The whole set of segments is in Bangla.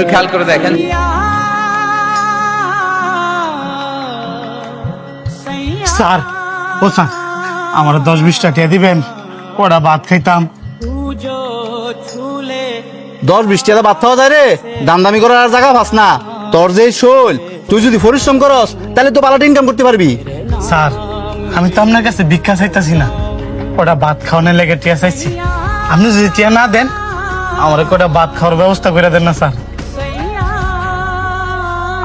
খেয়াল করে দেখেন। স্যার, ও স্যার, আমার 10-20 টাকা দিবেন, কটা ভাত খাইতাম। 10-20 টাকা ভাত খাওয়া যায় রে? দামদামি করার আর জায়গা পাস না। তোর যে শৈল, তুই যদি পরিশ্রম করস তাহলে তো পালাটা ইনকাম করতে পারবি। স্যার, আমি তো আপনার কাছে ভিক্ষা চাইতাছি না, কটা ভাত খাওয়ানোর লেগে টিয়া চাইছি। আপনি যদি টিয়া না দেন, আমার কটা ভাত খাওয়ার ব্যবস্থা করে দেন না স্যার।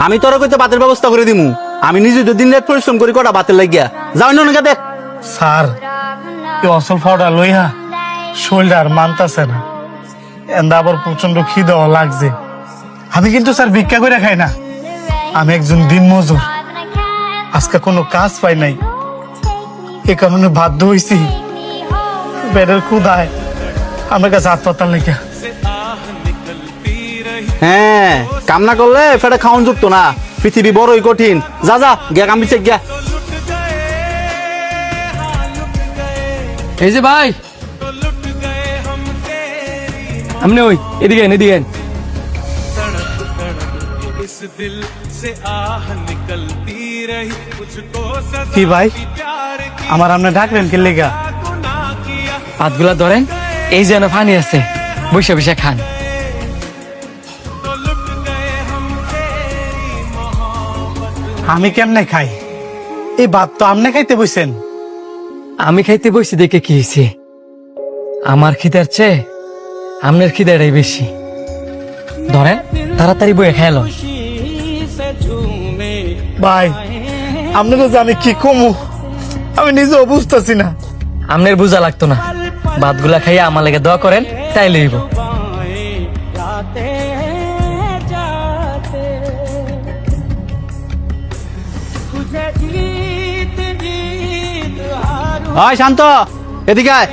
আমি তোর কইতে ভাতের ব্যবস্থা করে দিমু। আমি নিজে তো দিন রাত পরিশ্রম করি কটা ভাতের লাগিয়া। যাও না দেখ। স্যার, এই অসল ফাওটা লইয়া শরীরটা আর মানতাছে না, এন্দা আবার প্রচন্ড খিদেও লাগছে। আমি কিন্তু স্যার ভিক্ষা করে খাই না, আমি একজন দিনমজুর। আজকে কোনো কাজ পাই নাই, এ কারণে বাধ্য হইছি পেটের ক্ষুধায় আমার কাছে হাত পাতার লেগে। হ্যাঁ, কাম না করলে ফেটে খাওয়ান যুক্ত না। পৃথিবী বড়ই কঠিন। যা যা গিয়া কাম দিচ্ছে গিয়া। এই যে ভাই, আপনি ওই এদিকে এদিকে। কি ভাই, আমার আপনি ডাকলেন কি লেগা? ভাতগুলা ধরেন, এই যেন পানি আছে, বসে বসে খান। আমি কেমনে খাই? এই ভাত তো আপনি খাইতে বসেন। আমি খাইতে বসি দেখে কি হয়েছে? আমার খিদার চেয়ে আপনার খিদাটাই বেশি। ধরেন, তাড়াতাড়ি বয়ে খেয়াল। ভাই, আপনাকে যে আমি কি কমু আমি নিজেও বুঝতেছি না। আপনার বোঝা লাগতো না, ভাতগুলা খাইয়া আমার লেগে দোয়া করেন, তাই লইব। হয় শান্ত, এদিকে আয়।